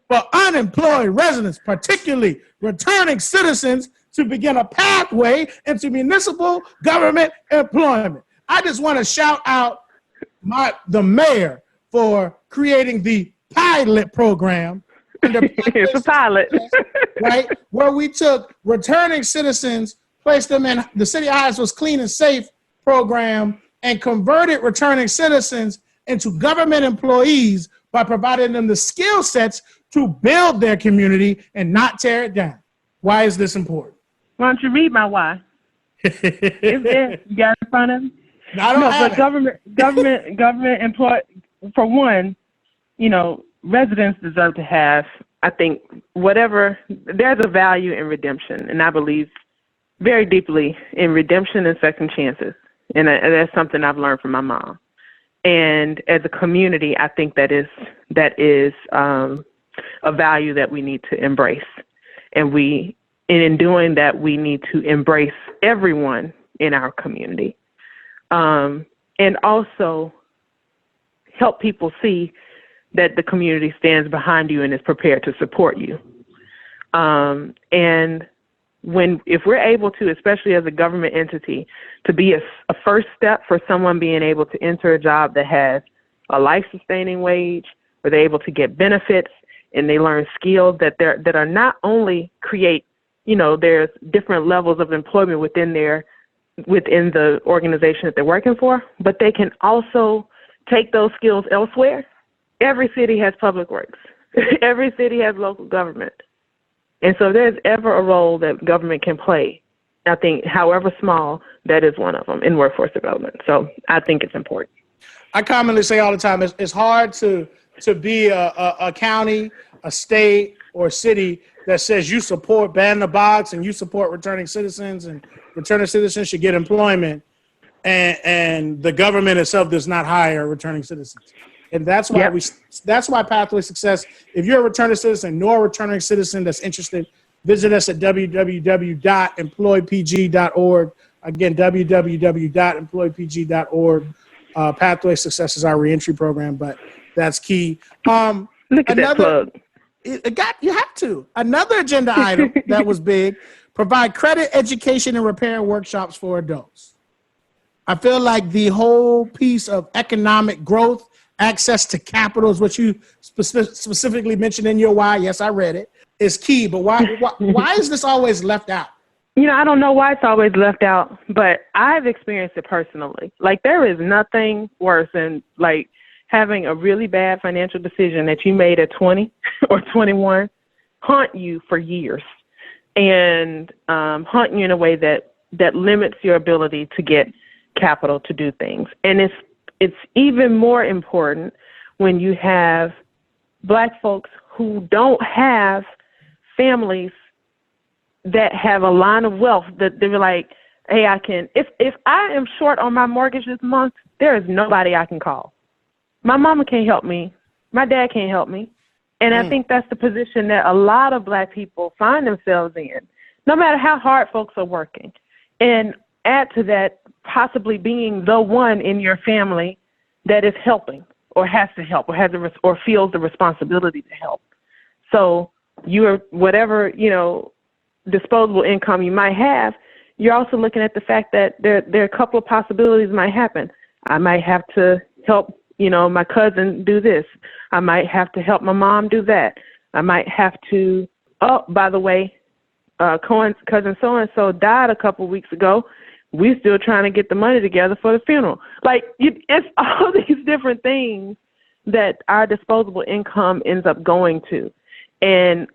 for unemployed residents, particularly returning citizens, to begin a pathway into municipal government employment. I just want to shout out the mayor for creating the pilot program. It's a pilot. Right? Where we took returning citizens, placed them in the City of Hyattsville's Clean and Safe program, and converted returning citizens into government employees by providing them the skill sets to build their community and not tear it down. Why is this important? Why don't you read my why? It's there. You got it in front of you? I don't have but government employee, for one, residents deserve to have, I think, there's a value in redemption. And I believe very deeply in redemption and second chances. And that's something I've learned from my mom. And as a community, I think that is a value that we need to embrace. And in doing that, we need to embrace everyone in our community. And also help people see that the community stands behind you and is prepared to support you. And if we're able to, especially as a government entity, to be a first step for someone being able to enter a job that has a life-sustaining wage, where they're able to get benefits and they learn skills that are not only create, there's different levels of employment within the organization that they're working for, but they can also take those skills elsewhere. Every city has public works. Every city has local government. And so if there's ever a role that government can play, I think, however small, that is one of them in workforce development. So I think it's important. I commonly say all the time, it's hard to be a county, a state, or a city that says you support ban the box and you support returning citizens and returning citizens should get employment, and the government itself does not hire returning citizens. And that's why that's why Pathway Success, if you're a returning citizen nor a returning citizen that's interested, visit us at www.employpg.org. Again, www.employpg.org. Pathway Success is our reentry program, but that's key. Look at that plug. You have to. Another agenda item that was big, provide credit, education, and repair workshops for adults. I feel like the whole piece of economic growth, access to capital is what you specifically mentioned in your why. Yes, I read it. Is key, but why is this always left out? I don't know why it's always left out, but I've experienced it personally. Like, there is nothing worse than having a really bad financial decision that you made at 20 or 21 haunt you for years, and haunt you in a way that limits your ability to get capital to do things. And it's even more important when you have Black folks who don't have families that have a line of wealth that they're like, hey, if I am short on my mortgage this month, there is nobody I can call. My mama can't help me. My dad can't help me. And I think that's the position that a lot of Black people find themselves in, no matter how hard folks are working. And add to that, possibly being the one in your family that is helping or has to help or feels the responsibility to help. So you're whatever, disposable income you might have, you're also looking at the fact that there are a couple of possibilities might happen. I might have to help my cousin do this. I might have to help my mom do that. I might have to, oh, by the way, cousin so-and-so died a couple weeks ago. We still trying to get the money together for the funeral. Like, it's all these different things that our disposable income ends up going to. And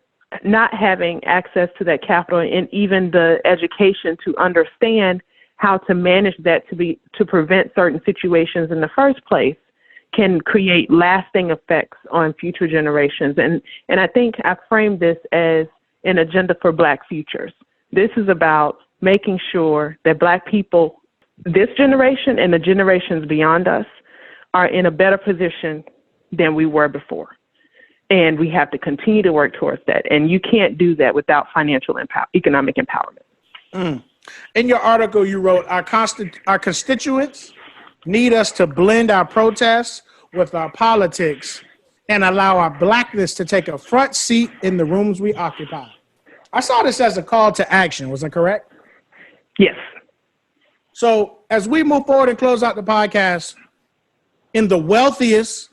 not having access to that capital and even the education to understand how to manage that to prevent certain situations in the first place can create lasting effects on future generations. And I think I framed this as an agenda for Black futures. This is about making sure that Black people, this generation and the generations beyond us, are in a better position than we were before. And we have to continue to work towards that. And you can't do that without financial economic empowerment. In your article, you wrote, our constituents need us to blend our protests with our politics and allow our Blackness to take a front seat in the rooms we occupy. I saw this as a call to action. Was I correct? Yes. So as we move forward and close out the podcast, in the wealthiest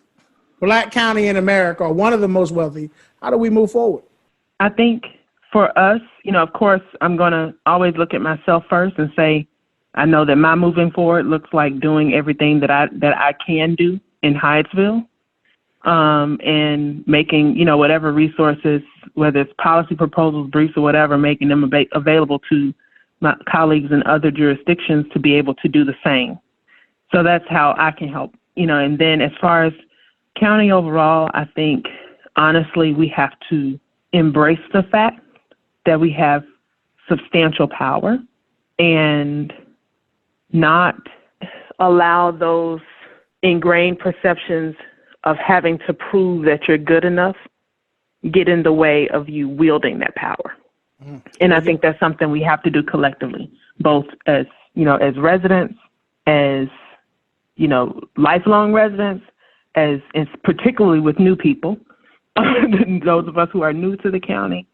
Black county in America, or one of the most wealthy, how do we move forward? I think for us, of course, I'm going to always look at myself first and say, I know that my moving forward looks like doing everything that I can do in Hyattsville, and making, whatever resources, whether it's policy proposals, briefs, or whatever, making them available to my colleagues in other jurisdictions to be able to do the same. So that's how I can help, and then as far as county overall, I think, honestly, we have to embrace the fact that we have substantial power and not allow those ingrained perceptions of having to prove that you're good enough get in the way of you wielding that power. And I think that's something we have to do collectively, both as, as residents, as, lifelong residents, as particularly with new people, those of us who are new to the county,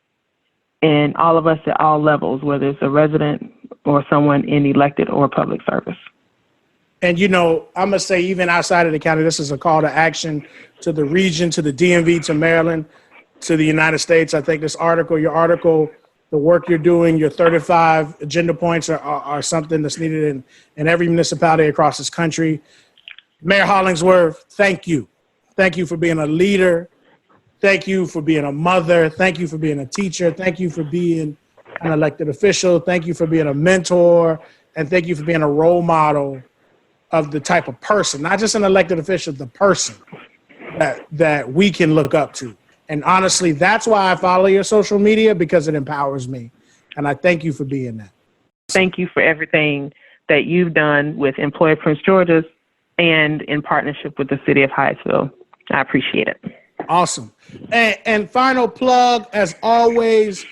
and all of us at all levels, whether it's a resident or someone in elected or public service. And, I'm going to say, even outside of the county, this is a call to action to the region, to the DMV, to Maryland, to the United States. I think your article, the work you're doing, your 35 agenda points are something that's needed in every municipality across this country. Mayor Hollingsworth, thank you. Thank you for being a leader. Thank you for being a mother. Thank you for being a teacher. Thank you for being an elected official. Thank you for being a mentor. And thank you for being a role model of the type of person, not just an elected official, the person that we can look up to. And honestly, that's why I follow your social media, because it empowers me. And I thank you for being that. Thank you for everything that you've done with Employer Prince George's and in partnership with the city of Hyattsville. I appreciate it. Awesome. And final plug, as always,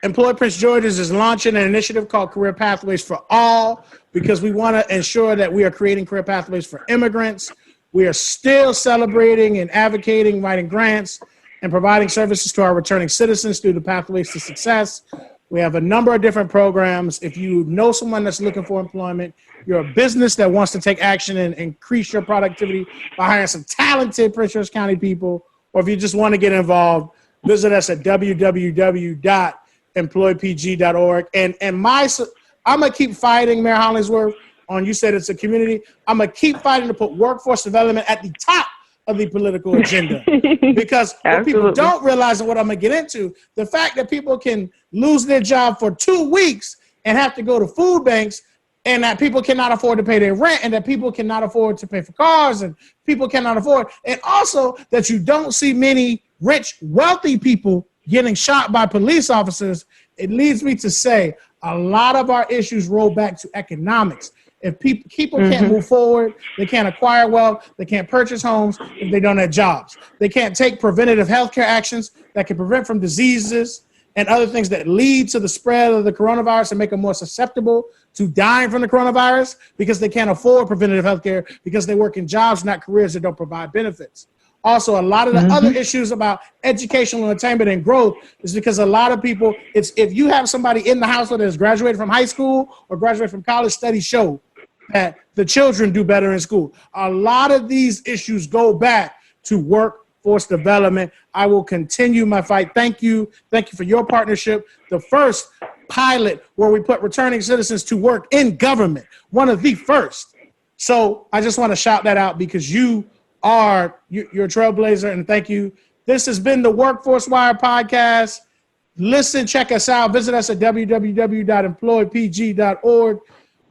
Employer Prince George's is launching an initiative called Career Pathways for All, because we want to ensure that we are creating career pathways for immigrants. We are still celebrating and advocating, writing grants, and providing services to our returning citizens through the Pathways to Success. We have a number of different programs. If you know someone that's looking for employment, you're a business that wants to take action and increase your productivity by hiring some talented Prince George's County people, or if you just want to get involved, visit us at www.employpg.org. And I'm going to keep fighting, Mayor Hollingsworth, on, you said it's a community. I'm going to keep fighting to put workforce development at the top of the political agenda, because what people don't realize, and what I'm going to get into, the fact that people can lose their job for 2 weeks and have to go to food banks, and that people cannot afford to pay their rent, and that people cannot afford to pay for cars, and people cannot afford, and also that you don't see many rich, wealthy people getting shot by police officers. It leads me to say a lot of our issues roll back to economics. If people can't move forward, they can't acquire wealth, they can't purchase homes if they don't have jobs. They can't take preventative healthcare actions that can prevent from diseases and other things that lead to the spread of the coronavirus and make them more susceptible to dying from the coronavirus, because they can't afford preventative healthcare because they work in jobs, not careers that don't provide benefits. Also, a lot of the other issues about educational attainment and growth is because a lot of people, if you have somebody in the household that has graduated from high school or graduated from college, studies show that the children do better in school. A lot of these issues go back to workforce development. I will continue my fight. Thank you. Thank you for your partnership. The first pilot where we put returning citizens to work in government, one of the first. So I just want to shout that out because you're a trailblazer, and thank you. This has been the Workforce Wire podcast. Listen, check us out. Visit us at www.employpg.org.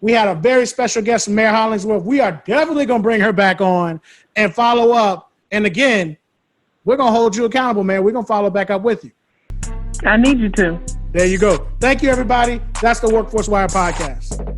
We had a very special guest, Mayor Hollingsworth. We are definitely going to bring her back on and follow up. And again, we're going to hold you accountable, man. We're going to follow back up with you. I need you to. There you go. Thank you, everybody. That's the Workforce Wire podcast.